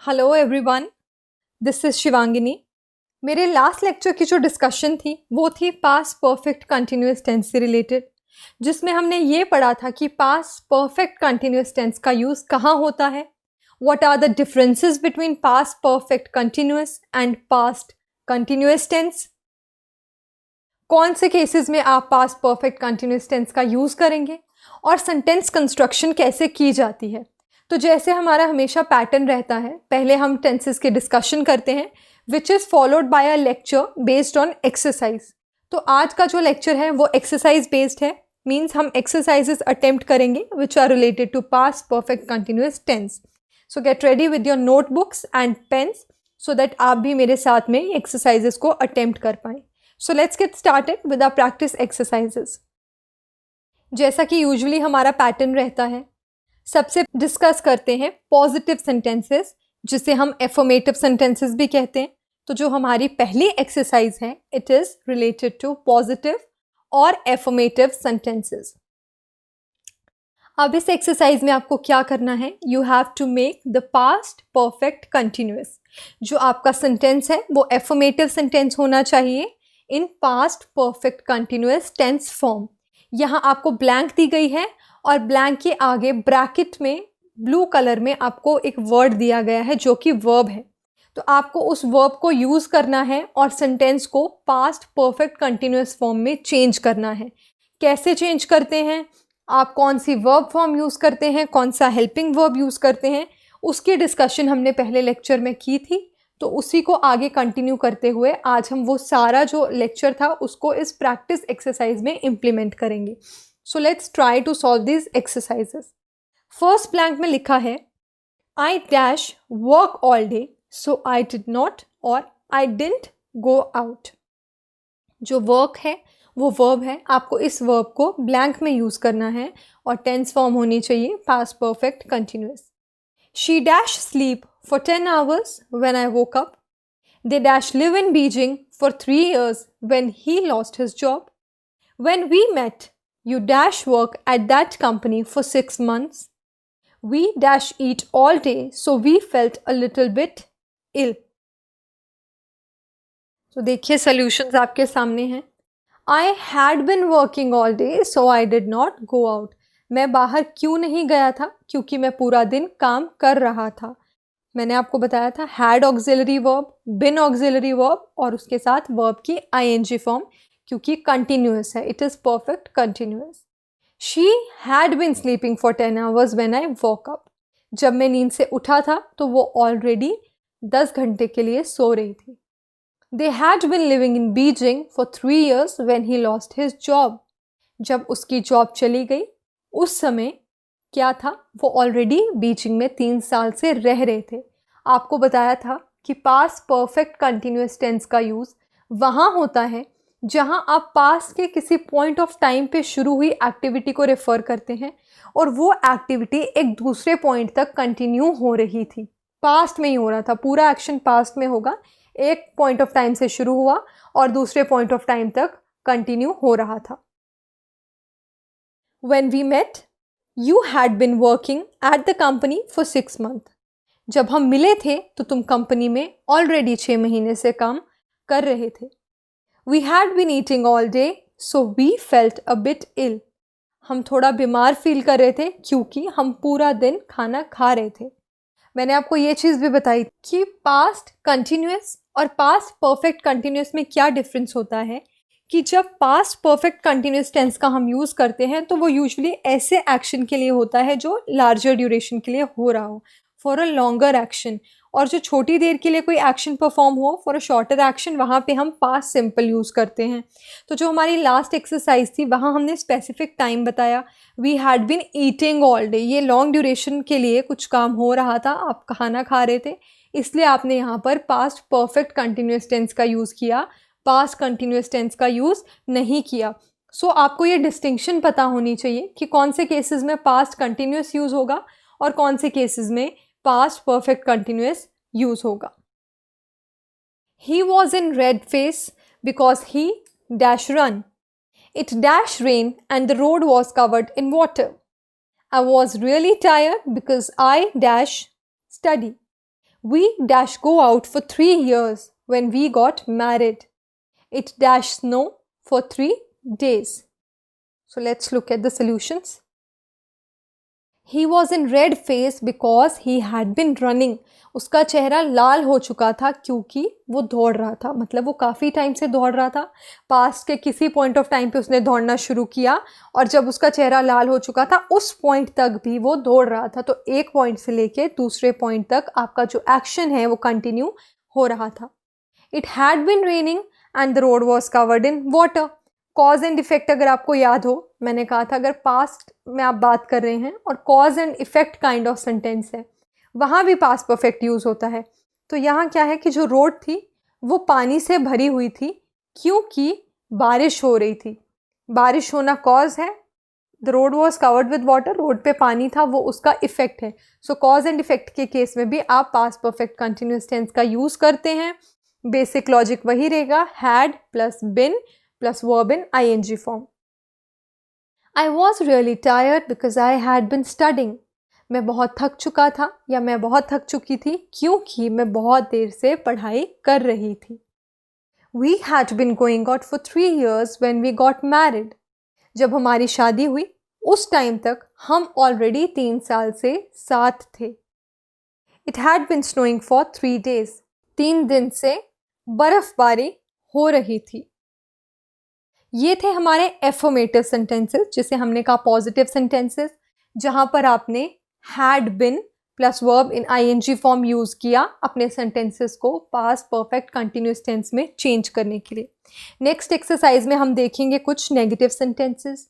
Hello everyone, this is Shivangini. मेरे last lecture की जो डिस्कशन थी वो थी पास्ट परफेक्ट कंटिन्यूअस टेंस से रिलेटेड, जिसमें हमने ये पढ़ा था कि पास्ट परफेक्ट कंटिन्यूअस टेंस का यूज़ कहाँ होता है, what are the differences between past perfect continuous and past continuous tense, कौन से केसेस में आप पास्ट परफेक्ट कंटिन्यूअस टेंस का यूज़ करेंगे और सेंटेंस कंस्ट्रक्शन कैसे की जाती है। तो जैसे हमारा हमेशा पैटर्न रहता है, पहले हम टेंसेस के डिस्कशन करते हैं which is followed by a lecture based on exercise. तो आज का जो लेक्चर है वो एक्सरसाइज बेस्ड है, मीन्स हम एक्सरसाइजेस अटेम्प्ट करेंगे which are related to past perfect continuous tense. So get ready with your notebooks and pens so that आप भी मेरे साथ में एक्सरसाइजेस को अटेम्प्ट कर पाएँ। So let's get started with our practice exercises. जैसा कि यूजुअली हमारा पैटर्न रहता है, सबसे डिस्कस करते हैं पॉजिटिव सेंटेंसेस, जिसे हम एफर्मेटिव सेंटेंसेस भी कहते हैं। तो जो हमारी पहली एक्सरसाइज है it is related to positive और एफर्मेटिव सेंटेंसेस। अब इस एक्सरसाइज में आपको क्या करना है, you have to make the past perfect continuous. जो आपका सेंटेंस है वो एफर्मेटिव सेंटेंस होना चाहिए in past perfect continuous tense form. यहाँ आपको ब्लैंक दी गई है और ब्लैंक के आगे ब्रैकेट में ब्लू कलर में आपको एक वर्ड दिया गया है जो कि वर्ब है। तो आपको उस वर्ब को यूज़ करना है और सेंटेंस को पास्ट परफेक्ट कंटिन्यूअस फॉर्म में चेंज करना है। कैसे चेंज करते हैं, आप कौन सी वर्ब फॉर्म यूज़ करते हैं, कौन सा हेल्पिंग वर्ब यूज़ करते हैं, उसकी डिस्कशन हमने पहले लेक्चर में की थी। तो उसी को आगे कंटिन्यू करते हुए आज हम वो सारा जो लेक्चर था उसको इस प्रैक्टिस एक्सरसाइज में इम्प्लीमेंट करेंगे। So let's try to solve these exercises. First blank में लिखा है I dash work all day so I did not और आई डिडंट गो आउट। जो वर्क है वो वर्ब है, आपको इस वर्ब को ब्लैंक में यूज़ करना है और टेंस फॉर्म होनी चाहिए past perfect continuous. She dash sleep for 10 hours when I woke up. They dash live in Beijing for 3 years when he lost his job. When we met, you dash work at that company for 6 months. We dash eat all day, so we felt a little bit ill. So देखिए solutions आपके सामने हैं। I had been working all day, so I did not go out. मैं बाहर क्यों नहीं गया था, क्योंकि मैं पूरा दिन काम कर रहा था। मैंने आपको बताया था had auxiliary verb, been auxiliary verb और उसके साथ वर्ब की आईएनजी फॉर्म, क्योंकि कंटिन्यूअस है, it is perfect continuous. She had been sleeping for 10 hours when I walk up. जब मैं नींद से उठा था तो वो ऑलरेडी 10 घंटे के लिए सो रही थी। They had been living in Beijing for 3 years when he lost his job. जब उसकी जॉब चली गई उस समय क्या था, वो ऑलरेडी बीजिंग में 3 साल से रह रहे थे। आपको बताया था कि पास्ट परफेक्ट कंटिन्यूअस टेंस का यूज़ वहाँ होता है जहाँ आप पास्ट के किसी पॉइंट ऑफ टाइम पे शुरू हुई एक्टिविटी को रेफ़र करते हैं और वो एक्टिविटी एक दूसरे पॉइंट तक कंटिन्यू हो रही थी। पास्ट में ही हो रहा था, पूरा एक्शन पास्ट में होगा, एक पॉइंट ऑफ टाइम से शुरू हुआ और दूसरे पॉइंट ऑफ टाइम तक कंटिन्यू हो रहा था। When we met, You had been working at the company for 6 months. जब हम मिले थे तो तुम कंपनी में ऑलरेडी 6 महीने से काम कर रहे थे। We had been eating all day, so we felt a bit ill. हम थोड़ा बीमार फील कर रहे थे क्योंकि हम पूरा दिन खाना खा रहे थे। मैंने आपको ये चीज़ भी बताई कि पास्ट कंटिन्यूअस और पास्ट परफेक्ट कंटिन्यूअस में क्या डिफरेंस होता है, कि जब पास्ट परफेक्ट कंटिन्यूअस टेंस का हम यूज़ करते हैं तो वो यूजुअली ऐसे एक्शन के लिए होता है जो लार्जर ड्यूरेशन के लिए हो रहा हो, फॉर अ लॉन्गर एक्शन, और जो छोटी देर के लिए कोई एक्शन परफॉर्म हो, फॉर अ शॉर्टर एक्शन, वहाँ पे हम पास्ट सिंपल यूज़ करते हैं। तो जो हमारी लास्ट एक्सरसाइज थी वहाँ हमने स्पेसिफिक टाइम बताया, we had been eating all day, ये लॉन्ग ड्यूरेशन के लिए कुछ काम हो रहा था, आप खाना खा रहे थे, इसलिए आपने यहाँ पर पास्ट परफेक्ट कंटिन्यूअस टेंस का यूज़ किया, पास्ट कंटिन्यूअस टेंस का यूज़ नहीं किया। सो आपको ये डिस्टिंक्शन पता होनी चाहिए कि कौन से केसेस में पास्ट कंटिन्यूअस यूज़ होगा और कौन से केसेस में पास्ट परफेक्ट कंटिन्यूअस यूज़ होगा। ही was in red face because he dash run. It dash rain and the road was covered in water. I was really tired because I dash study. We dash go out for 3 years when we got married. It dash snow for 3 days. So let's look at the solutions. He was in red face because he had been running. उसका चेहरा लाल हो चुका था क्योंकि वो दौड़ रहा था, मतलब वो काफ़ी टाइम से दौड़ रहा था. पास्ट के किसी पॉइंट ऑफ टाइम पे उसने दौड़ना शुरू किया और जब उसका चेहरा लाल हो चुका था उस पॉइंट तक भी वो दौड़ रहा था. तो एक पॉइंट से लेके दूसरे पॉइंट तक आपका जो एक्शन है वो कंटिन्यू हो रहा था. It had been raining and the road was covered in water. Cause and effect अगर आपको याद हो, मैंने कहा था अगर पास्ट में आप बात कर रहे हैं और cause and effect kind of sentence है, वहाँ भी पास्ट परफेक्ट यूज़ होता है. तो यहाँ क्या है कि जो रोड थी वो पानी से भरी हुई थी क्योंकि बारिश हो रही थी. बारिश होना कॉज है. The road was covered with water, road पे पानी था, वो उसका इफेक्ट है. सो कॉज एंड इफेक्ट के केस में भी आप पास्ट परफेक्ट कंटिन्यूस टेंस का यूज़ करते हैं. बेसिक लॉजिक वही रहेगा, had plus been plus verb in ing form. I was really tired because I had been studying. मैं बहुत थक चुका था या मैं बहुत थक चुकी थी क्योंकि मैं बहुत देर से पढ़ाई कर रही थी. We had been going out for 3 years when we got married. जब हमारी शादी हुई उस टाइम तक हम ऑलरेडी 3 साल से साथ थे. It had been snowing for 3 days. 3 दिन से बर्फबारी हो रही थी. ये थे हमारे एफर्मेटिव सेंटेंसेस, जिसे हमने कहा पॉजिटिव सेंटेंसेस, जहाँ पर आपने had been plus verb in ing form use किया अपने सेंटेंसेस को पास्ट परफेक्ट कंटिन्यूस टेंस में चेंज करने के लिए. नेक्स्ट एक्सरसाइज में हम देखेंगे कुछ नेगेटिव सेंटेंसेस.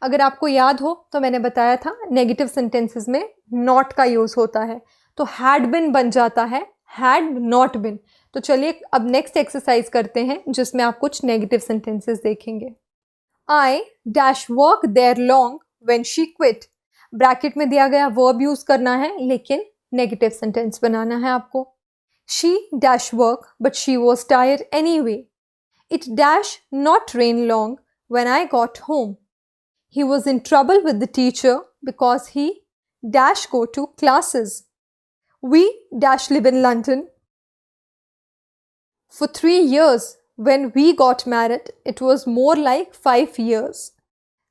अगर आपको याद हो तो मैंने बताया था नेगेटिव सेंटेंसेस में नॉट का यूज़ होता है, तो हैड बिन बन जाता है हैड नॉट बिन. तो चलिए अब नेक्स्ट एक्सरसाइज करते हैं जिसमें आप कुछ नेगेटिव सेंटेंसेस देखेंगे. I dash work there long when she quit. Bracket में दिया गया वर्ब यूज करना है लेकिन नेगेटिव सेंटेंस बनाना है आपको. She dash work but she was tired anyway. It dash not rain long when I got home. He was in trouble with the teacher because he dash go to classes. We dash live in London for 3 years. When we got married, it was more like 5 years.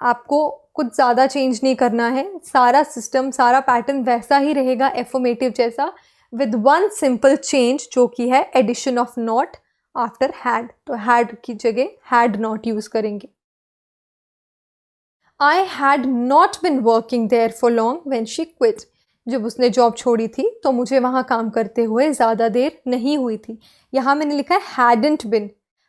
आपको कुछ ज़्यादा change नहीं करना है, सारा system सारा pattern वैसा ही रहेगा एफर्मेटिव जैसा, विद वन सिंपल चेंज जो कि है addition of not after had. तो हैड की जगह हैड नॉट यूज़ करेंगे. I had not been working there for long when she quit. जब उसने जॉब छोड़ी थी तो मुझे वहाँ काम करते हुए ज़्यादा देर नहीं हुई थी. यहाँ मैंने लिखा है hadn't been.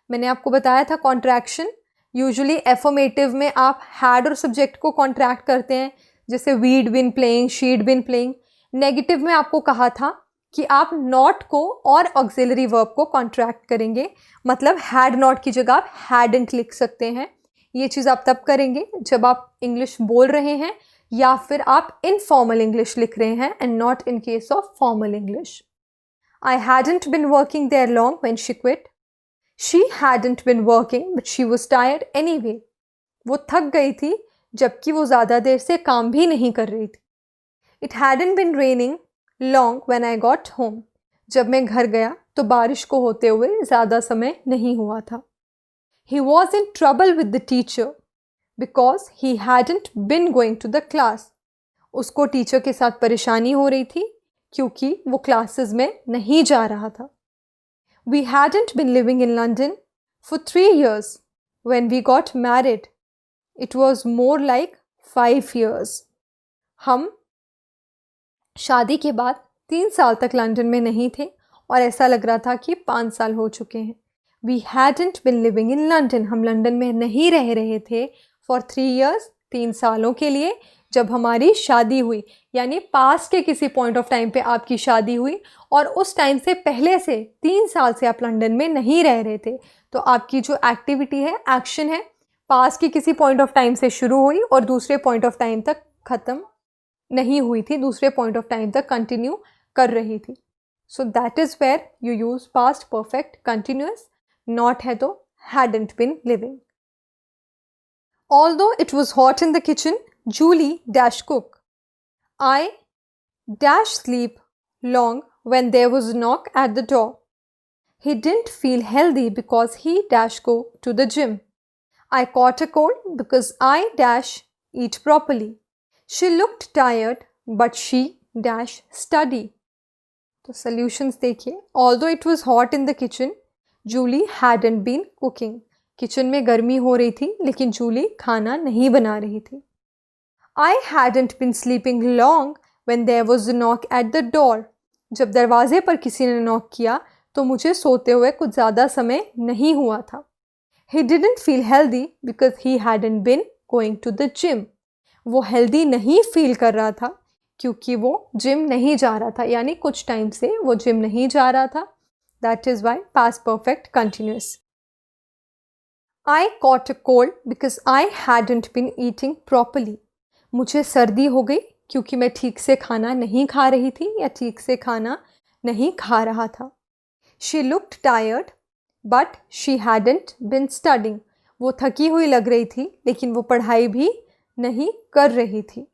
मैंने आपको बताया था कॉन्ट्रैक्शन यूजुअली एफर्मेटिव में आप हैड और सब्जेक्ट को कॉन्ट्रैक्ट करते हैं, जैसे weed been playing, शीड been playing. Negative में आपको कहा था कि आप नॉट को और ऑक्सिलरी वर्ब को कॉन्ट्रैक्ट करेंगे, मतलब हैड नॉट की जगह आप हैडंट लिख सकते हैं. ये चीज़ आप तब करेंगे जब आप इंग्लिश बोल रहे हैं या फिर आप इनफॉर्मल इंग्लिश लिख रहे हैं and not in case of formal English. I hadn't been working there long when she quit. She hadn't been working but she was tired anyway. वो थक गई थी जबकि वो ज़्यादा देर से काम भी नहीं कर रही थी. It hadn't been raining long when I got home. जब मैं घर गया तो बारिश को होते हुए ज़्यादा समय नहीं हुआ था. He was in trouble with the teacher because he hadn't been going to the class. उसको टीचर के साथ परेशानी हो रही थी क्योंकि वो क्लासेस में नहीं जा रहा था. We hadn't been living in London for 3 years when we got married. It was more like 5 years. हम शादी के बाद 3 साल तक लंदन में नहीं थे और ऐसा लग रहा था कि 5 साल हो चुके हैं. We hadn't been living in London. हम लंदन में नहीं रह रहे थे for 3 years, 3 सालों के लिए, जब हमारी शादी हुई. यानी पास के किसी पॉइंट ऑफ टाइम पे आपकी शादी हुई और उस टाइम से पहले से 3 साल से आप लंदन में नहीं रह रहे थे. तो आपकी जो एक्टिविटी है, एक्शन है, पास की किसी पॉइंट ऑफ टाइम से शुरू हुई और दूसरे पॉइंट ऑफ टाइम तक ख़त्म नहीं हुई थी, दूसरे पॉइंट ऑफ टाइम तक कंटिन्यू कर रही थी. So that is where you use past perfect continuous. Not है तो hadn't been living. Although it was hot in the kitchen, Julie dash cook. I dash sleep long when there was a knock at the door. He didn't feel healthy because he dash go to the gym. I caught a cold because I dash eat properly. She looked tired but she dash study. तो solutions देखिए. Although it was hot in the kitchen, Julie hadn't been cooking. Kitchen में गर्मी हो रही थी लेकिन जूली खाना नहीं बना रही थी. I hadn't been sleeping long when there was a knock at the door. जब दरवाजे पर किसी ने नॉक किया तो मुझे सोते हुए कुछ ज़्यादा समय नहीं हुआ था. He didn't feel healthy because he hadn't been going to the gym. वो हेल्दी नहीं फील कर रहा था क्योंकि वो जिम नहीं जा रहा था, यानी कुछ टाइम से वो जिम नहीं जा रहा था. That is why past perfect continuous. I caught a cold because I hadn't been eating properly. मुझे सर्दी हो गई क्योंकि मैं ठीक से खाना नहीं खा रही थी या ठीक से खाना नहीं खा रहा था. She looked tired but she hadn't been studying. वो थकी हुई लग रही थी लेकिन वो पढ़ाई भी नहीं कर रही थी.